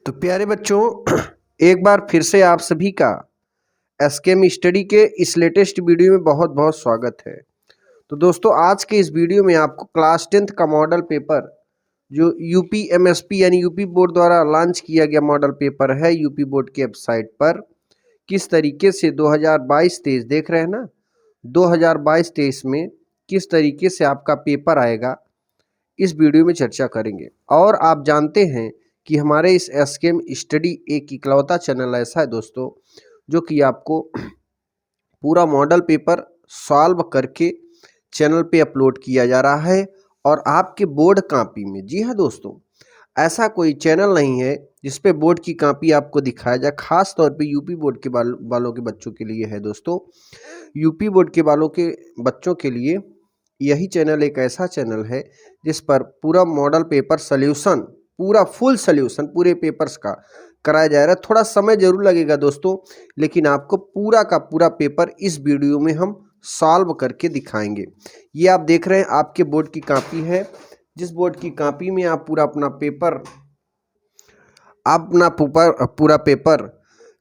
तो प्यारे बच्चों एक बार फिर से आप सभी का एसकेएम स्टडी के इस लेटेस्ट वीडियो में बहुत बहुत स्वागत है। तो दोस्तों आज के इस वीडियो में आपको क्लास 10th का मॉडल पेपर जो यूपी एमएसपी यानी यूपी बोर्ड द्वारा लॉन्च किया गया मॉडल पेपर है यूपी बोर्ड की वेबसाइट पर किस तरीके से 2022-23 देख रहे हैं ना 2022-23 में किस तरीके से आपका पेपर आएगा इस वीडियो में चर्चा करेंगे। और आप जानते हैं कि हमारे इस एसकेएम स्टडी एक इकलौता चैनल ऐसा है दोस्तों जो कि आपको पूरा मॉडल पेपर सॉल्व करके चैनल पे अपलोड किया जा रहा है और आपके बोर्ड कॉपी में। जी हाँ दोस्तों, ऐसा कोई चैनल नहीं है जिस पे बोर्ड की कॉपी आपको दिखाया जाए। खास तौर पे यूपी बोर्ड के वालों के बच्चों के लिए है दोस्तों। यूपी बोर्ड के वालों के बच्चों के लिए यही चैनल एक ऐसा चैनल है जिस पर पूरा मॉडल पेपर सॉल्यूशन, पूरा फुल सॉल्यूशन पूरे पेपर्स का कराया जा रहा है। थोड़ा समय जरूर लगेगा दोस्तों, लेकिन आपको पूरा का पूरा पेपर इस वीडियो में हम सॉल्व करके दिखाएंगे। ये आप देख रहे हैं आपके बोर्ड की कॉपी है, जिस बोर्ड की कॉपी में आप पूरा पेपर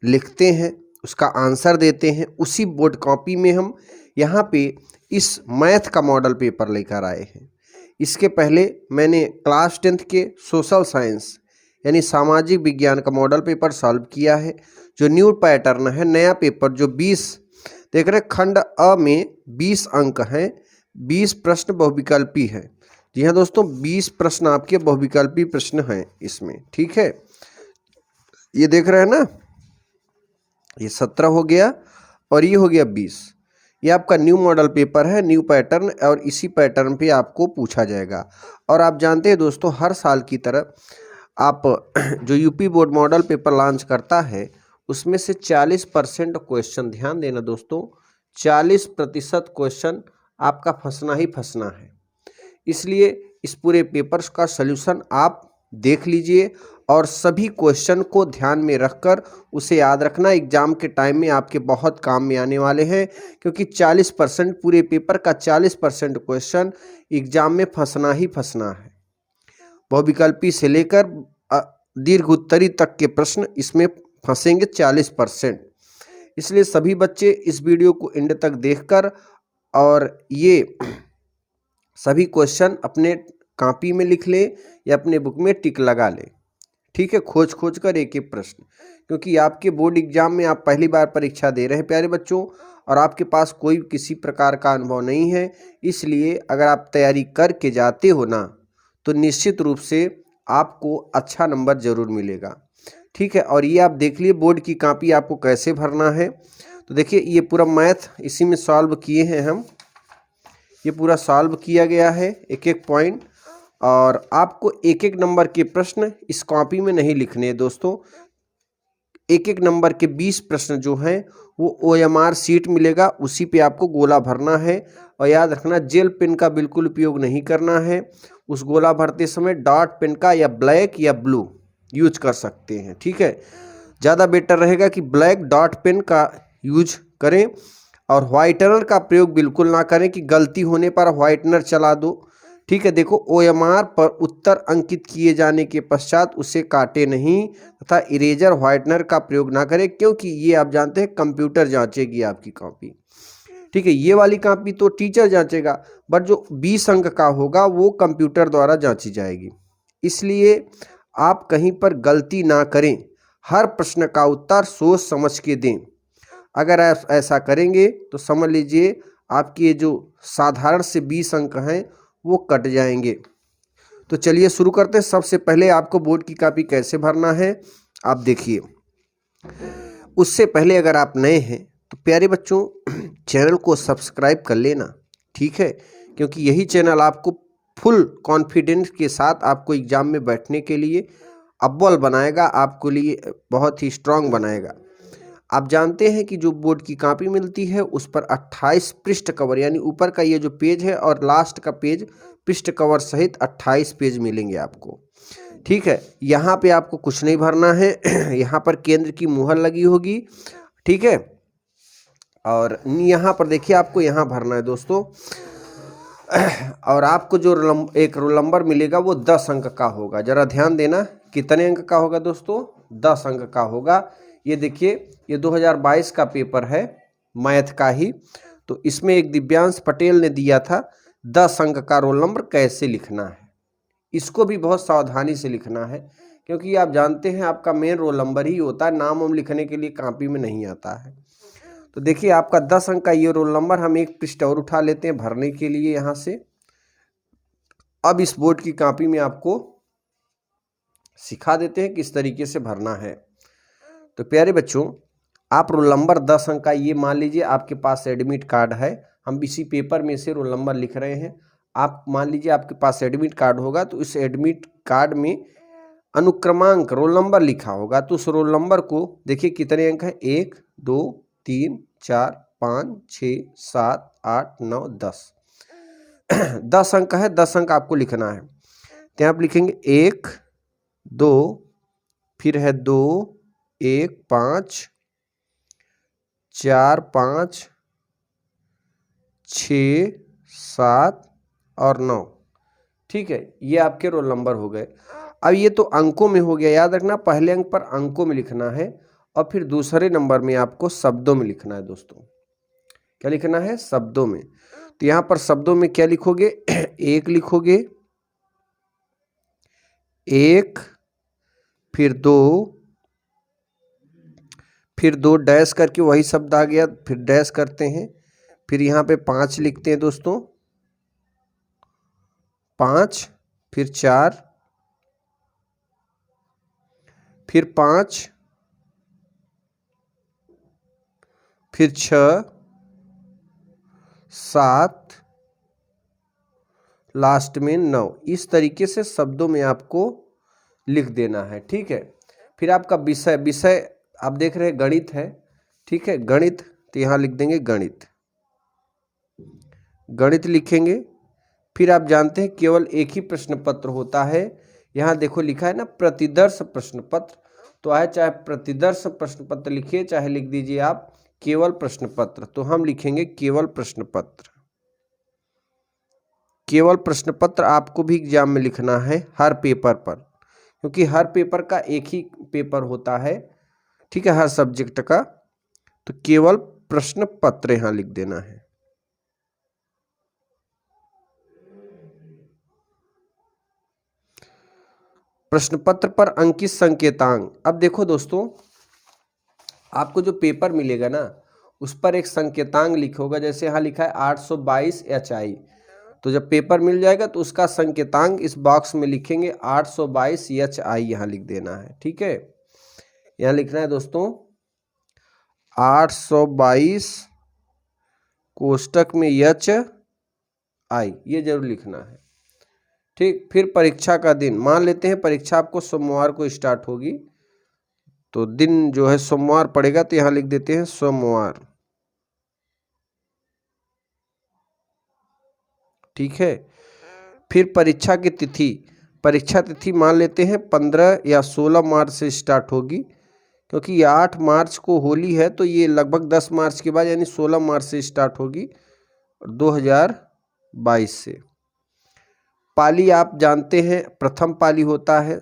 लिखते हैं, उसका आंसर देते हैं। उसी बोर्ड कॉपी में हम यहाँ पे इस मैथ का मॉडल पेपर लेकर आए हैं। इसके पहले मैंने क्लास 10th के सोशल साइंस यानी सामाजिक विज्ञान का मॉडल पेपर सॉल्व किया है, जो न्यू पैटर्न है, नया पेपर जो 20 देख रहे खंड अ में 20 अंक हैं, 20 प्रश्न बहुविकल्पी है। जी हाँ दोस्तों, 20 प्रश्न आपके बहुविकल्पी प्रश्न हैं इसमें। ठीक है, ये देख रहे हैं ना, ये 17 हो गया और ये हो गया 20। ये आपका न्यू मॉडल पेपर है, न्यू पैटर्न, और इसी पैटर्न पे आपको पूछा जाएगा। और आप जानते हैं दोस्तों, हर साल की तरह आप जो UP board model paper launch करता है उसमें से 40% क्वेश्चन, ध्यान देना दोस्तों, 40% क्वेश्चन आपका फंसना ही फंसना है। इसलिए इस पूरे पेपर्स का सल्यूशन आप देख लीजिए और सभी क्वेश्चन को ध्यान में रखकर उसे याद रखना। एग्जाम के टाइम में आपके बहुत काम में आने वाले हैं, क्योंकि 40% पूरे पेपर का 40% क्वेश्चन एग्जाम में फंसना ही फंसना है। बहुविकल्पी से लेकर दीर्घ उत्तरी तक के प्रश्न इसमें फंसेंगे 40%। इसलिए सभी बच्चे इस वीडियो को एंड तक देखकर और ये सभी क्वेश्चन अपने कॉपी में लिख ले या अपने बुक में टिक लगा ले। ठीक है, खोज खोज कर एक एक प्रश्न, क्योंकि आपके बोर्ड एग्जाम में आप पहली बार परीक्षा दे रहे हैं प्यारे बच्चों, और आपके पास कोई किसी प्रकार का अनुभव नहीं है। इसलिए अगर आप तैयारी करके जाते हो ना, तो निश्चित रूप से आपको अच्छा नंबर जरूर मिलेगा। ठीक है, और ये आप देख लिए बोर्ड की कॉपी आपको कैसे भरना है। तो देखिए, ये पूरा मैथ इसी में सॉल्व किए हैं हम, ये पूरा सॉल्व किया गया है एक एक पॉइंट। और आपको एक एक नंबर के प्रश्न इस कॉपी में नहीं लिखने हैं दोस्तों। एक एक नंबर के 20 प्रश्न जो हैं वो OMR शीट मिलेगा, उसी पे आपको गोला भरना है। और याद रखना, जेल पेन का बिल्कुल उपयोग नहीं करना है। उस गोला भरते समय डॉट पेन का या ब्लैक या ब्लू यूज कर सकते हैं। ठीक है, ज़्यादा बेटर रहेगा कि ब्लैक डॉट पेन का यूज करें और व्हाइटनर का प्रयोग बिल्कुल ना करें कि गलती होने पर व्हाइटनर चला दो। ठीक है, देखो, OMR पर उत्तर अंकित किए जाने के पश्चात उसे काटे नहीं तथा इरेजर व्हाइटनर का प्रयोग ना करें, क्योंकि ये आप जानते हैं कंप्यूटर जांचेगी आपकी कॉपी। ठीक है, ये वाली कॉपी तो टीचर जांचेगा, बट जो 20 अंक का होगा वो कंप्यूटर द्वारा जांची जाएगी। इसलिए आप कहीं पर गलती ना करें, हर प्रश्न का उत्तर सोच समझ के दें। अगर आप ऐसा करेंगे तो समझ लीजिए आपके जो साधारण से 20 अंक हैं वो कट जाएंगे। तो चलिए शुरू करते हैं। सबसे पहले आपको बोर्ड की कॉपी कैसे भरना है आप देखिए। उससे पहले अगर आप नए हैं तो प्यारे बच्चों चैनल को सब्सक्राइब कर लेना। ठीक है, क्योंकि यही चैनल आपको फुल कॉन्फिडेंस के साथ आपको एग्जाम में बैठने के लिए अव्वल बनाएगा, आपको लिए बहुत ही स्ट्रांग बनाएगा। आप जानते हैं कि जो बोर्ड की कॉपी मिलती है उस पर 28 पृष्ठ कवर, यानी ऊपर का ये जो पेज है और लास्ट का पेज पृष्ठ कवर सहित 28 पेज मिलेंगे आपको। ठीक है, यहाँ पे आपको कुछ नहीं भरना है यहाँ पर केंद्र की मुहर लगी होगी। ठीक है, और यहाँ पर देखिए आपको यहाँ भरना है दोस्तों। और आपको जो एक रोल नंबर मिलेगा वो 10 अंक का होगा। जरा ध्यान देना कितने अंक का होगा दोस्तों? 10 अंक का होगा। ये देखिए, ये 2022 का पेपर है मैथ का ही, तो इसमें एक दिव्यांश पटेल ने दिया था 10 अंक का रोल नंबर कैसे लिखना है। इसको भी बहुत सावधानी से लिखना है, क्योंकि आप जानते हैं आपका मेन रोल नंबर ही होता है, नाम हम लिखने के लिए कॉपी में नहीं आता है। तो देखिए आपका 10 अंक का ये रोल नंबर, हम एक पृष्ठ और उठा लेते हैं भरने के लिए यहाँ से। अब इस बोर्ड की कॉपी में आपको सिखा देते हैं किस तरीके से भरना है। तो प्यारे बच्चों, आप रोल नंबर 10 अंक का ये मान लीजिए आपके पास एडमिट कार्ड है, हम इसी पेपर में से रोल नंबर लिख रहे हैं। आप मान लीजिए आपके पास एडमिट कार्ड होगा, तो इस एडमिट कार्ड में अनुक्रमांक रोल नंबर लिखा होगा, तो उस रोल नंबर को देखिए कितने अंक है, 1 2 3 4 5 6 7 8 9 10 10 अंक है, 10 अंक आपको लिखना है। तो आप लिखेंगे 1 2, फिर है 2 1 5 4 5 6 7 और 9। ठीक है, ये आपके रोल नंबर हो गए। अब ये तो अंकों में हो गया, याद रखना पहले अंक पर अंकों में लिखना है और फिर दूसरे नंबर में आपको शब्दों में लिखना है। दोस्तों क्या लिखना है? शब्दों में। तो यहाँ पर शब्दों में क्या लिखोगे? 1 लिखोगे, 1 फिर 2, फिर 2 डैश करके वही शब्द आ गया, फिर डैश करते हैं, फिर यहाँ पे 5 लिखते हैं दोस्तों, 5 फिर 4 फिर 5 फिर 6 7 लास्ट में 9। इस तरीके से शब्दों में आपको लिख देना है। ठीक है, फिर आपका विषय, विषय आप देख रहे हैं गणित है। ठीक है, गणित, तो यहाँ लिख देंगे गणित, गणित लिखेंगे। फिर आप जानते हैं केवल एक ही प्रश्न पत्र होता है, यहाँ देखो लिखा है ना प्रतिदर्श प्रश्न पत्र, तो आए चाहे प्रतिदर्श प्रश्न पत्र लिखिए, चाहे लिख दीजिए आप केवल प्रश्न पत्र, तो हम लिखेंगे केवल प्रश्न पत्र। केवल प्रश्न पत्र आपको भी एग्जाम में लिखना है हर पेपर पर, क्योंकि हर पेपर का एक ही पेपर होता है। ठीक है, हर सब्जेक्ट का, तो केवल प्रश्न पत्र यहाँ लिख देना है। प्रश्न पत्र पर अंकित संकेतांक। अब देखो दोस्तों, आपको जो पेपर मिलेगा ना उस पर एक संकेतांक लिखा होगा, जैसे यहाँ लिखा है 822 HI, तो जब पेपर मिल जाएगा तो उसका संकेतांक इस बॉक्स में लिखेंगे 822 HI, यहाँ लिख देना है। ठीक है, यहाँ लिखना है दोस्तों 822 कोष्टक में HI, ये जरूर लिखना है। ठीक, फिर परीक्षा का दिन, मान लेते हैं परीक्षा आपको सोमवार को स्टार्ट होगी, तो दिन जो है सोमवार पड़ेगा, तो यहाँ लिख देते हैं सोमवार। ठीक है, फिर परीक्षा की तिथि, परीक्षा तिथि मान लेते हैं 15 या 16 मार्च से स्टार्ट होगी, क्योंकि ये 8 मार्च को होली है, तो ये लगभग 10 मार्च के बाद यानी 16 मार्च से स्टार्ट होगी 2022 से। पाली आप जानते हैं प्रथम पाली होता है,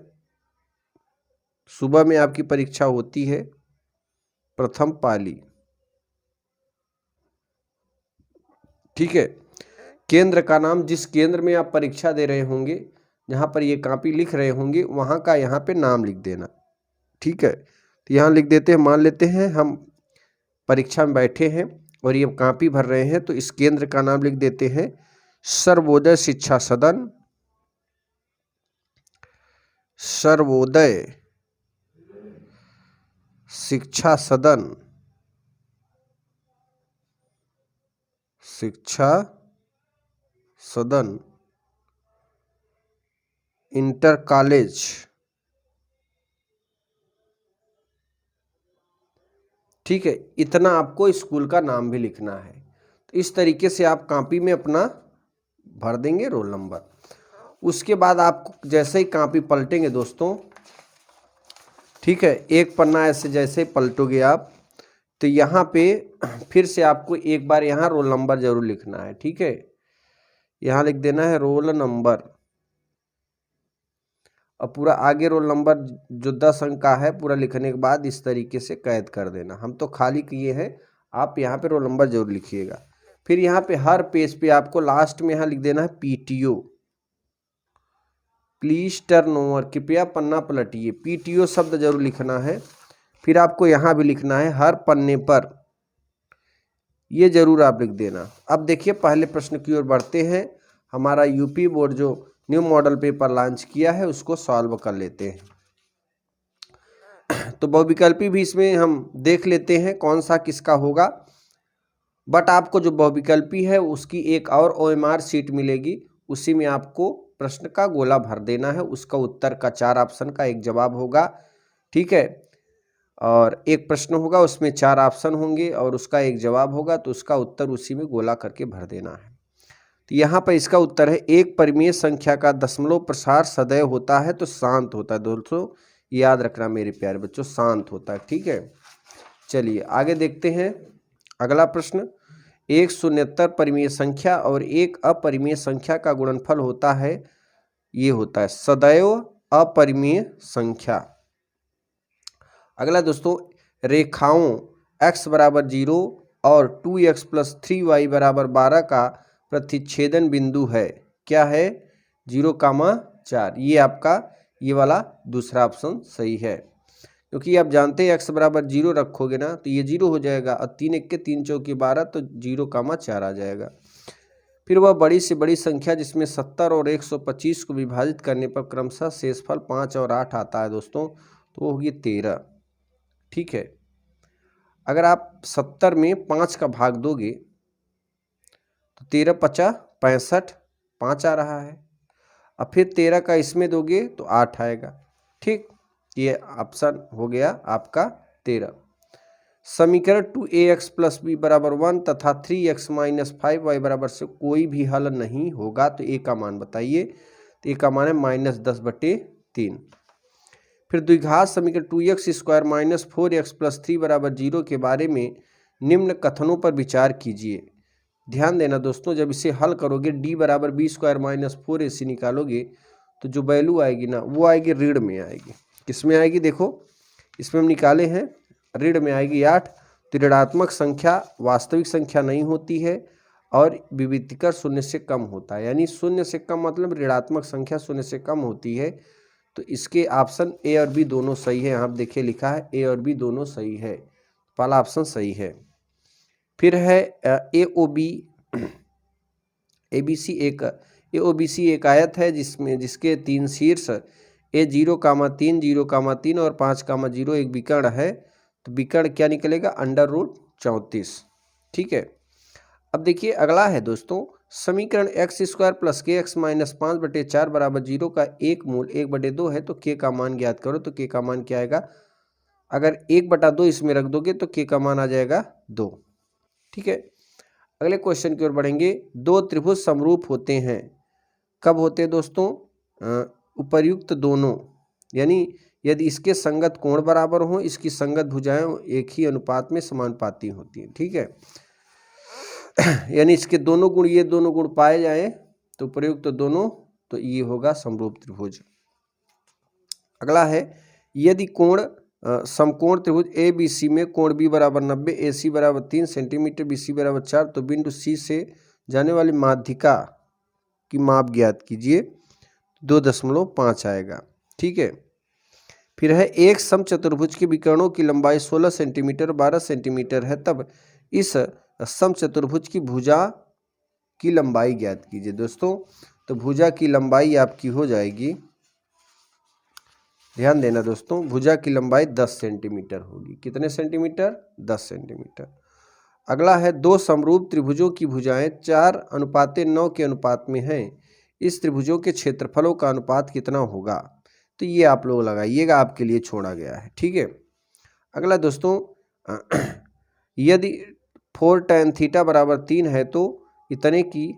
सुबह में आपकी परीक्षा होती है प्रथम पाली। ठीक है, केंद्र का नाम, जिस केंद्र में आप परीक्षा दे रहे होंगे, जहाँ पर ये कॉपी लिख रहे होंगे, वहाँ का यहाँ पे नाम लिख देना। ठीक है, तो यहाँ लिख देते हैं, मान लेते हैं हम परीक्षा में बैठे हैं और ये कॉपी भर रहे हैं, तो इस केंद्र का नाम लिख देते हैं सर्वोदय शिक्षा सदन, सर्वोदय शिक्षा सदन, शिक्षा सदन इंटर कॉलेज। ठीक है, इतना आपको स्कूल का नाम भी लिखना है। तो इस तरीके से आप कॉपी में अपना भर देंगे रोल नंबर। उसके बाद आपको जैसे ही कॉपी पलटेंगे दोस्तों, ठीक है, एक पन्ना ऐसे जैसे पलटोगे आप, तो यहाँ पे फिर से आपको एक बार यहाँ रोल नंबर जरूर लिखना है। ठीक है, यहाँ लिख देना है रोल नंबर, और पूरा आगे रोल नंबर जो 10 अंक का है पूरा लिखने के बाद इस तरीके से कैद कर देना। हम तो खाली किए हैं, आप यहाँ पे रोल नंबर जरूर लिखिएगा। फिर यहाँ पे हर पेज पे आपको लास्ट में यहाँ लिख देना है पीटीओ, प्लीज टर्न ओवर, कृपया पन्ना पलटिए। पीटीओ शब्द जरूर लिखना है। फिर आपको यहाँ भी लिखना है हर पन्ने पर, ये जरूर आप लिख देना। अब देखिए पहले प्रश्न की ओर बढ़ते हैं। हमारा यूपी बोर्ड जो न्यू मॉडल पेपर लॉन्च किया है उसको सॉल्व कर लेते हैं। तो बहुविकल्पी भी इसमें हम देख लेते हैं कौन सा किसका होगा। बट आपको जो बहुविकल्पी है उसकी एक और OMR शीट मिलेगी, उसी में आपको प्रश्न का गोला भर देना है। उसका उत्तर का 4 ऑप्शन का एक जवाब होगा, ठीक है। और एक प्रश्न होगा उसमें 4 ऑप्शन होंगे और उसका एक जवाब होगा, तो उसका उत्तर उसी में गोला करके भर देना है। तो यहाँ पर इसका उत्तर है एक परिमेय संख्या का दशमलव प्रसार सदैव होता है तो शांत होता है। दोस्तों याद रखना मेरे प्यारे बच्चों, शांत होता है, ठीक है। चलिए आगे देखते हैं अगला प्रश्न। एक शून्यतर परिमेय संख्या और एक अपरिमेय संख्या का गुणनफल होता है, ये होता है सदैव अपरिमेय संख्या। अगला दोस्तों, रेखाओं x बराबर 0 और 2x + 3y बराबर 12 का प्रतिच्छेदन बिंदु है, क्या है? 0,4। ये आपका ये वाला दूसरा ऑप्शन सही है, क्योंकि आप जानते हैं x बराबर 0 रखोगे ना तो ये 0 हो जाएगा और 3 1 के 3 चौके 12 तो 0,4 आ जाएगा। फिर वह बड़ी से बड़ी संख्या जिसमें 70 और 125 को विभाजित करने पर क्रमशः शेषफल 5 और 8 आता है दोस्तों, तो वो होगी 13, ठीक है। अगर आप 70 में 5 का भाग दोगे तो 13 × 5 = 65, 5 आ रहा है। अब फिर 13 का इसमें दोगे तो 8 आएगा, ठीक। ये ऑप्शन हो गया आपका 13। समीकरण 2ax + b = 1 तथा 3x - 5y = से कोई भी हल नहीं होगा, तो a का मान बताइए। तो a का मान है -10/3। फिर द्विघात समीकरण 2x² - 4x + 3 = 0 के बारे में निम्न कथनों पर विचार कीजिए। ध्यान देना दोस्तों, जब इसे हल करोगे d = b² - 4ac निकालोगे तो जो वैल्यू आएगी ना वो आएगी ऋण में आएगी। किस में आएगी? देखो इसमें हम निकाले हैं, ऋण में आएगी 8। तो ऋणात्मक संख्या वास्तविक संख्या नहीं होती है और विविक्तिकर 0 से कम होता है, यानी 0 से कम मतलब ऋणात्मक संख्या 0 से कम होती है। तो इसके ऑप्शन ए और बी दोनों सही है। यहाँ देखिए लिखा है ए और बी दोनों सही है, पहला ऑप्शन सही है। फिर है AOBC एक आयत है जिसके 3 शीर्ष A0, 3, 0,3 और 5,0 एक विकर्ण है। तो विकर्ण क्या निकलेगा? √34, ठीक है। अब देखिए अगला है दोस्तों, समीकरण x² + kx - 5/4 = 0 का एक मूल 1/2 है, तो k का मान ज्ञात करो। तो k का मान क्या आएगा? अगर 1/2 इसमें रख दोगे तो k का मान आ जाएगा 2, ठीक है। अगले क्वेश्चन की ओर बढ़ेंगे। दो त्रिभुज समरूप होते हैं, कब होते हैं दोस्तों? उपर्युक्त दोनों, यानी यदि इसके संगत कोण बराबर हो, इसकी संगत भुजाएं एक ही अनुपात में समानुपाती होती हैं, ठीक है। यानी इसके दोनों गुण, ये दोनों गुण पाए जाएं तो उपर्युक्त दोनों, तो ये होगा समरूप त्रिभुज। अगला है, यदि कोण समकोण त्रिभुज ABC में कोण B = 90, AC = 3 सेंटीमीटर, BC = 4, तो बिंदु C से जाने वाली माध्यिका की माप ज्ञात कीजिए। 2.5 आएगा, ठीक है। फिर है, एक समचतुर्भुज के विकर्णों की लंबाई 16 सेंटीमीटर 12 सेंटीमीटर है, तब इस समचतुर्भुज की भुजा की लंबाई ज्ञात कीजिए। दोस्तों तो भुजा की लंबाई आपकी हो जाएगी, ध्यान देना दोस्तों, भुजा की लंबाई 10 सेंटीमीटर होगी। कितने सेंटीमीटर? 10 सेंटीमीटर। अगला है, दो समरूप त्रिभुजों की भुजाएं 4:9 के अनुपात में हैं, इस त्रिभुजों के क्षेत्रफलों का अनुपात कितना होगा? तो ये आप लोग लगाइएगा, आपके लिए छोड़ा गया है, ठीक है। अगला दोस्तों, यदि 4 tan θ = 3 है तो इतने की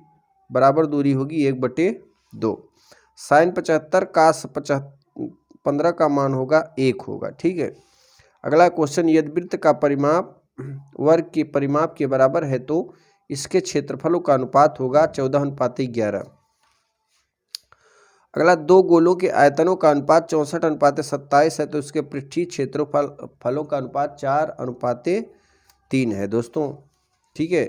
बराबर दूरी होगी 1/2। sin 75 cos 15 का मान होगा 1 होगा, ठीक है। अगला क्वेश्चन, यदि वृत्त का परिमाप वर्ग के परिमाप के बराबर है तो इसके क्षेत्रफलों का अनुपात होगा 14:11। अगला, दो गोलों के आयतनों का अनुपात 64:27 है, तो उसके पृष्ठीय क्षेत्रफल फलों का अनुपात 4:3 है दोस्तों। ठीक है।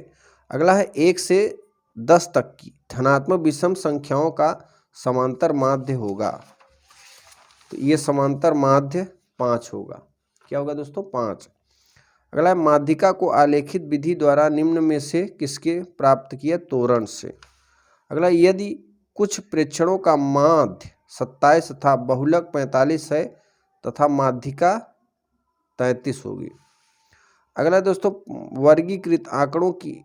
अगला है 1 से 10 तक की धनात्मक विषम संख्याओं का समांतर माध्य होगा, तो ये समांतर माध्य 5 होगा। क्या होगा दोस्तों? 5। अगला है, माध्यिका को आलेखित विधि द्वारा निम्न में से किसके प्राप्त किया? तोरण से। अगला, यदि कुछ प्रेक्षणों का माध्य 27 तथा बहुलक 45 है तथा माध्यिका 33 होगी। अगला दोस्तों, वर्गीकृत आंकड़ों की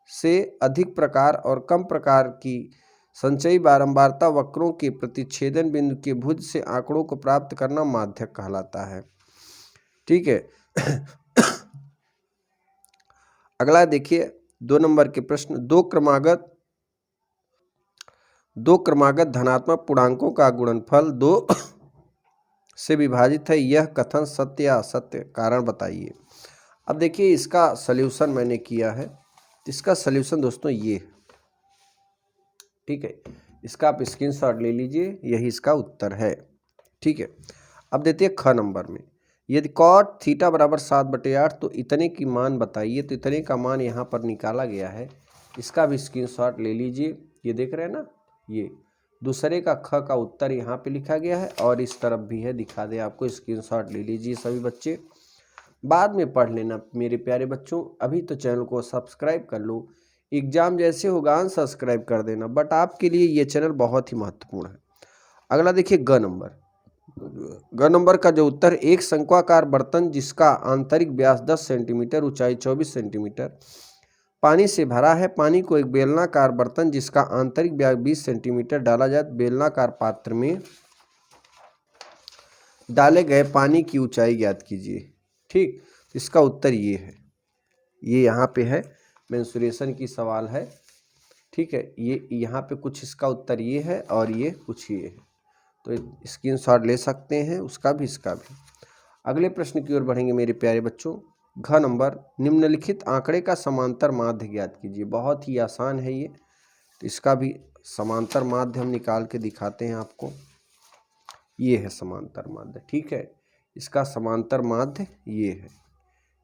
से अधिक प्रकार और कम प्रकार की संचयी बारंबारता वक्रों के प्रतिच्छेदन बिंदु के भुज से आंकड़ों को प्राप्त करना माध्यक कहलाता है। ठीक है। अगला देखिए 2 नंबर के प्रश्न, दो क्रमागत धनात्मक पूर्णांकों का गुणनफल 2 से विभाजित है, यह कथन सत्य या असत्य? कारण बताइए। अब देखिए इसका सल्यूशन मैंने किया है, इसका सल्यूशन दोस्तों ये है। ठीक है, इसका आप स्क्रीनशॉट ले लीजिए, यही इसका उत्तर है। ठीक है। अब देते हैं ख नंबर में, यदि cot थीटा बराबर 7/8 तो इतने की मान बताइए। तो इतने का मान यहाँ पर निकाला गया है, इसका भी स्क्रीनशॉट ले लीजिए। ये देख रहे हैं ना, ये दूसरे का ख का उत्तर यहाँ पे लिखा गया है और इस तरफ भी है, दिखा दे आपको, स्क्रीनशॉट ले लीजिए सभी बच्चे। बाद में पढ़ लेना मेरे प्यारे बच्चों, अभी तो चैनल को सब्सक्राइब कर लो, एग्जाम जैसे होगा अनसब्सक्राइब कर देना, बट आपके लिए ये चैनल बहुत ही महत्वपूर्ण है। अगला देखिए ग नंबर का जो उत्तर, एक शंक्वाकार बर्तन जिसका आंतरिक व्यास 10 सेंटीमीटर, ऊंचाई 24 सेंटीमीटर पानी से भरा है। पानी को एक बेलनाकार बर्तन जिसका आंतरिक व्यास 20 सेंटीमीटर डाला जाए, बेलनाकार पात्र में डाले गए पानी की ऊंचाई ज्ञात कीजिए। ठीक, इसका उत्तर ये है, ये यहाँ पे है, मेंसुरेशन की सवाल है। ठीक है, ये यहाँ पे कुछ इसका उत्तर ये है और ये कुछ ये है, तो स्क्रीनशॉट ले सकते हैं उसका भी इसका भी। अगले प्रश्न की ओर बढ़ेंगे मेरे प्यारे बच्चों। घ नंबर, निम्नलिखित आंकड़े का समांतर माध्य ज्ञात कीजिए। बहुत ही आसान है ये, तो इसका भी समांतर माध्य हम निकाल के दिखाते हैं आपको। ये है समांतर माध्य। ठीक है, इसका समांतर माध्य ये है,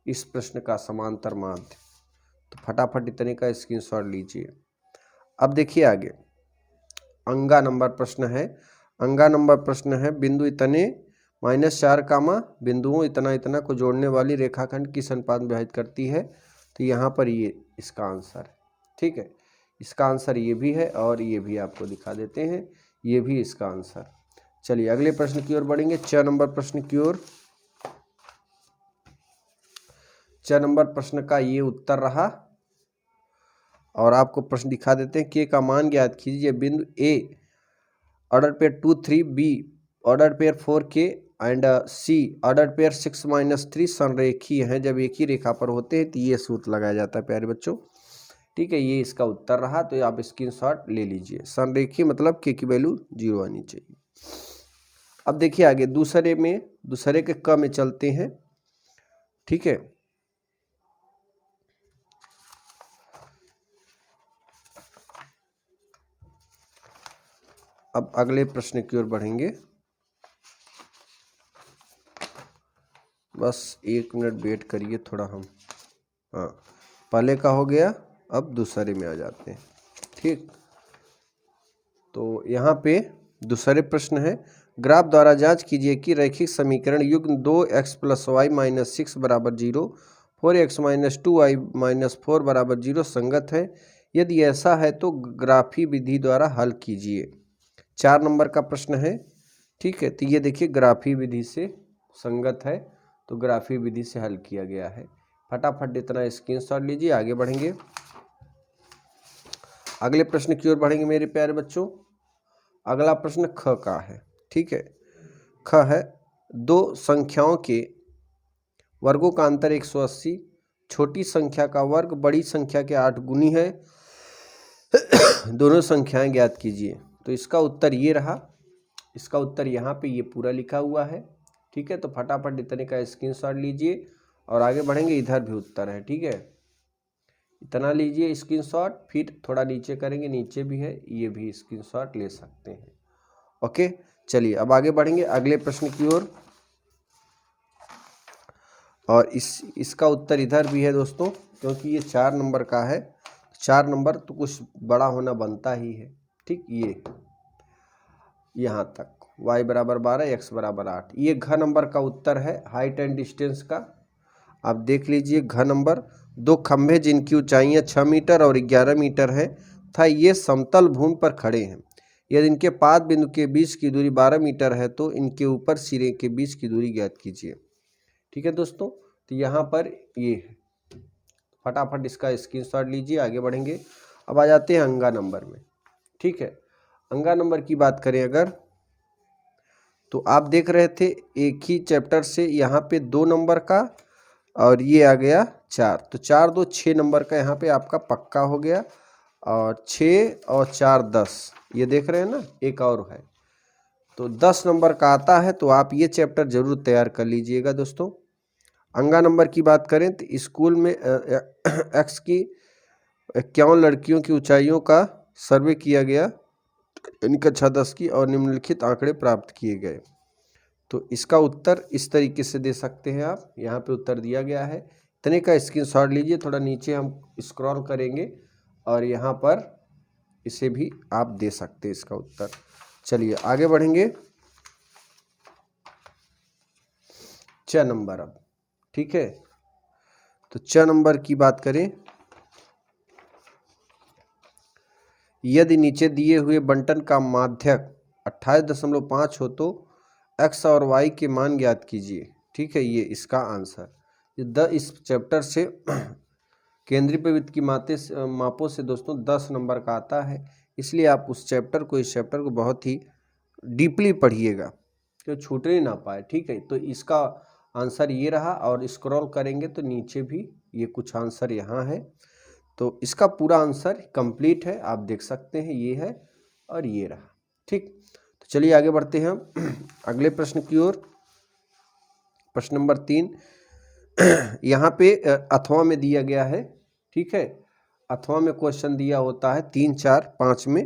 इस प्रश्न का समांतर माध्य। तो फटाफट इतने का स्क्रीनशॉट लीजिए। अब देखिए आगे अंगा नंबर प्रश्न है। अंगा नंबर प्रश्न है, बिंदु इतने -4 कामा बिंदुओं इतना इतना को जोड़ने वाली रेखाखंड किस अनुपात में विभाजित करती है? तो यहाँ पर ये इसका आंसर है। ठीक है, इसका आंसर ये भी है और ये भी आपको दिखा देते हैं, ये भी इसका आंसर। चलिए अगले प्रश्न की ओर बढ़ेंगे, 6 नंबर प्रश्न की ओर। 6 नंबर प्रश्न का ये उत्तर रहा और आपको प्रश्न दिखा देते हैं। के का मान ज्ञात कीजिए। बिंदु A order pair 2 3, B order pair 4 K and C order pair 6-3 संरेखीय हैं। जब एक ही रेखा पर होते हैं तो ये सूत्र लगाया जाता है प्यारे बच्चों। ठीक है, ये इसका उत्तर रहा, तो आप स्क्रीनशॉट ले लीजिए। संरेखीय मतलब के की वैल्यू 0 आनी चाहिए। अब देखिए आगे दूसरे के क में चलते हैं। ठीक है, अब अगले प्रश्न की ओर बढ़ेंगे। बस 1 मिनट वेट करिए थोड़ा हम। हाँ, पहले का हो गया, अब दूसरे में आ जाते हैं। ठीक, तो यहाँ पे दूसरे प्रश्न है, ग्राफ द्वारा जांच कीजिए कि रैखिक समीकरण युग्म 2x + y - 6 = 0, 4x - 2y - 4 = 0 संगत है। यदि ऐसा है तो ग्राफी विधि द्वारा हल कीजिए। 4 नंबर का प्रश्न है। ठीक है, तो ये देखिए ग्राफी विधि से संगत है, तो ग्राफी विधि से हल किया गया है। फटाफट इतना स्क्रीनशॉट लीजिए, आगे बढ़ेंगे। अगले प्रश्न की ओर बढ़ेंगे मेरे प्यारे बच्चों। अगला प्रश्न ख का है। ठीक है, ख है, दो संख्याओं के वर्गों का अंतर 180, छोटी संख्या का वर्ग बड़ी संख्या के 8 गुनी है, दोनों संख्याएं ज्ञात कीजिए। तो इसका उत्तर ये रहा, इसका उत्तर यहाँ पे ये पूरा लिखा हुआ है। ठीक है, तो फटाफट इतने का स्क्रीनशॉट लीजिए और आगे बढ़ेंगे। इधर भी उत्तर है। ठीक है, इतना लीजिए स्क्रीनशॉट, फिर थोड़ा नीचे करेंगे, नीचे भी है, ये भी स्क्रीनशॉट ले सकते हैं। ओके, चलिए अब आगे बढ़ेंगे अगले प्रश्न की ओर। और इसका उत्तर इधर भी है दोस्तों, क्योंकि ये 4 नंबर का है। 4 नंबर तो कुछ बड़ा होना बनता ही है। ठीक, ये यहाँ तक y बराबर 12 x बराबर 8, ये घ नंबर का उत्तर है हाइट एंड डिस्टेंस का। आप देख लीजिए घ नंबर, 2 खंभे जिनकी ऊंचाइयां 6 मीटर और 11 मीटर है तथा ये समतल भूमि पर खड़े हैं। यदि इनके पाद बिंदु के बीच की दूरी 12 मीटर है तो इनके ऊपर सिरे के बीच की दूरी ज्ञात कीजिए। ठीक है दोस्तों, तो यहाँ पर ये है, फटाफट इसका स्क्रीनशॉट लीजिए, आगे बढ़ेंगे। अब आ जाते हैं अंगा नंबर में। ठीक है, अंगा नंबर की बात करें अगर, तो आप देख रहे थे एक ही चैप्टर से यहाँ पे 2 नंबर का और ये आ गया 4, तो 4 2 6 नंबर का यहाँ पे आपका पक्का हो गया। और 6 और 4 10, ये देख रहे हैं ना, एक और है, तो 10 नंबर का आता है। तो आप ये चैप्टर जरूर तैयार कर लीजिएगा दोस्तों। अंगा नंबर की बात करें तो स्कूल में एक्स की 51 लड़कियों की ऊंचाइयों का सर्वे किया गया, यानी कक्षा 10 की, और निम्नलिखित आंकड़े प्राप्त किए गए। तो इसका उत्तर इस तरीके से दे सकते हैं आप, यहाँ पे उत्तर दिया गया है, इतने का स्क्रीनशॉट लीजिए। थोड़ा नीचे हम स्क्रॉल करेंगे और यहाँ पर इसे भी आप दे सकते हैं इसका उत्तर। चलिए आगे बढ़ेंगे 6 नंबर अब। ठीक है, तो 6 नंबर की बात करें, यदि नीचे दिए हुए बंटन का माध्यक 28.5 हो तो x और y के मान ज्ञात कीजिए। ठीक है, ये इसका आंसर। इस चैप्टर से केंद्रीय प्रवृत्ति की मापों से दोस्तों 10 नंबर का आता है, इसलिए आप उस चैप्टर को, इस चैप्टर को बहुत ही डीपली पढ़िएगा कि छूटने ना पाए। ठीक है, तो इसका आंसर ये रहा, और स्क्रॉल करेंगे तो नीचे भी ये कुछ आंसर यहाँ है, तो इसका पूरा आंसर कंप्लीट है, आप देख सकते हैं, ये है और ये रहा। ठीक, तो चलिए आगे बढ़ते हैं हम अगले प्रश्न की ओर। प्रश्न नंबर 3 यहाँ पे अथवा में दिया गया है। ठीक है, अथवा में क्वेश्चन दिया होता है 3 4 5 में,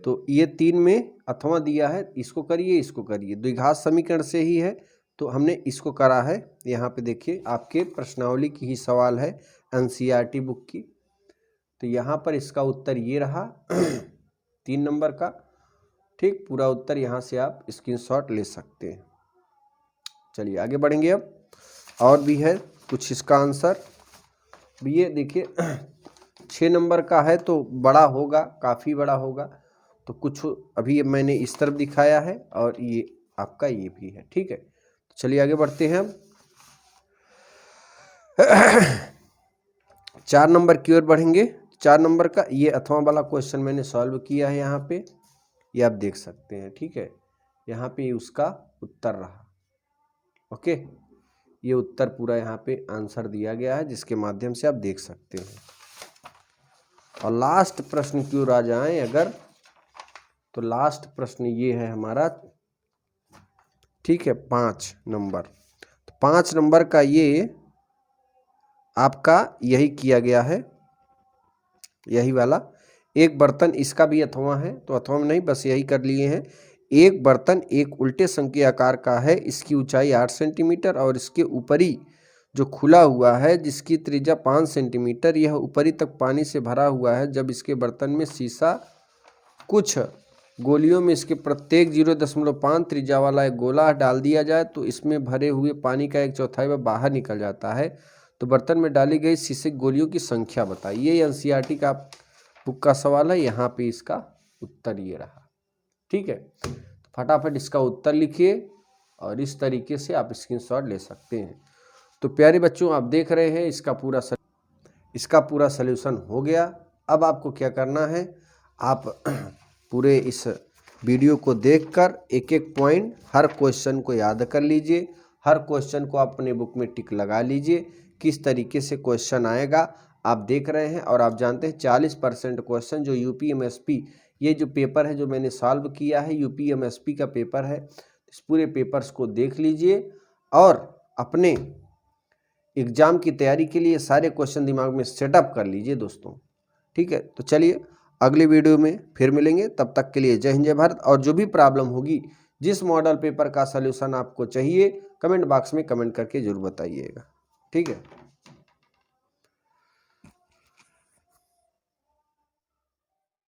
तो ये 3 में अथवा दिया है, इसको करिए इसको करिए, द्विघात समीकरण से ही है, तो हमने इसको करा है। यहाँ पे देखिए आपके प्रश्नावली की ही सवाल है एनसीईआरटी बुक की, तो यहाँ पर इसका उत्तर ये रहा 3 नंबर का। ठीक, पूरा उत्तर यहाँ से आप स्क्रीनशॉट ले सकते हैं। चलिए आगे बढ़ेंगे अब, और भी है कुछ इसका आंसर। ये देखिए 6 नंबर का है तो बड़ा होगा, काफ़ी बड़ा होगा, तो कुछ अभी मैंने इस तरफ दिखाया है और ये आपका ये भी है। ठीक है, तो चलिए आगे बढ़ते हैं हम 4 नंबर की ओर बढ़ेंगे। 4 नंबर का ये अथवा वाला क्वेश्चन मैंने सॉल्व किया है यहाँ पे, ये आप देख सकते हैं। ठीक है, यहाँ पे उसका उत्तर रहा। ओके, ये उत्तर पूरा यहाँ पे आंसर दिया गया है, जिसके माध्यम से आप देख सकते हैं। और लास्ट प्रश्न की ओर आ जाएं अगर, तो लास्ट प्रश्न ये है हमारा, ठीक है, 5 नंबर। तो 5 नंबर का ये आपका यही किया गया है, यही वाला। एक बर्तन, इसका भी अथवा है, तो अथवा में नहीं, बस यही कर लिए हैं। एक बर्तन एक उल्टे संख्या आकार का है, इसकी ऊंचाई 8 सेंटीमीटर और इसके ऊपरी जो खुला हुआ है जिसकी त्रिज्या 5 सेंटीमीटर, यह ऊपरी तक पानी से भरा हुआ है। जब इसके बर्तन में शीशा कुछ गोलियों में इसके प्रत्येक 0.5 त्रिज्या वाला एक गोला डाल दिया जाए तो इसमें भरे हुए पानी का 1/4 वह बाहर निकल जाता है। तो बर्तन में डाली गई शीशे गोलियों की संख्या बताइए। ये एनसीईआरटी का बुक का सवाल है, यहाँ पे इसका उत्तर ये रहा। ठीक है, तो फटाफट इसका उत्तर लिखिए और इस तरीके से आप स्क्रीनशॉट ले सकते हैं। तो प्यारे बच्चों, आप देख रहे हैं इसका पूरा सल्यूशन हो गया। अब आपको क्या करना है, आप पूरे इस वीडियो को देखकर एक एक पॉइंट हर क्वेश्चन को याद कर लीजिए। हर क्वेश्चन को आप अपने बुक में टिक लगा लीजिए, किस तरीके से क्वेश्चन आएगा आप देख रहे हैं। और आप जानते हैं 40% क्वेश्चन जो यूपीएमएसपी, ये जो पेपर है जो मैंने सॉल्व किया है, यूपीएमएसपी का पेपर है। इस पूरे पेपर्स को देख लीजिए और अपने एग्जाम की तैयारी के लिए सारे क्वेश्चन दिमाग में सेटअप कर लीजिए दोस्तों। ठीक है, तो चलिए अगले वीडियो में फिर मिलेंगे, तब तक के लिए जय हिंद जय भारत। और जो भी प्रॉब्लम होगी, जिस मॉडल पेपर का सलूशन आपको चाहिए, कमेंट बॉक्स में कमेंट करके जरूर बताइएगा। ठीक है।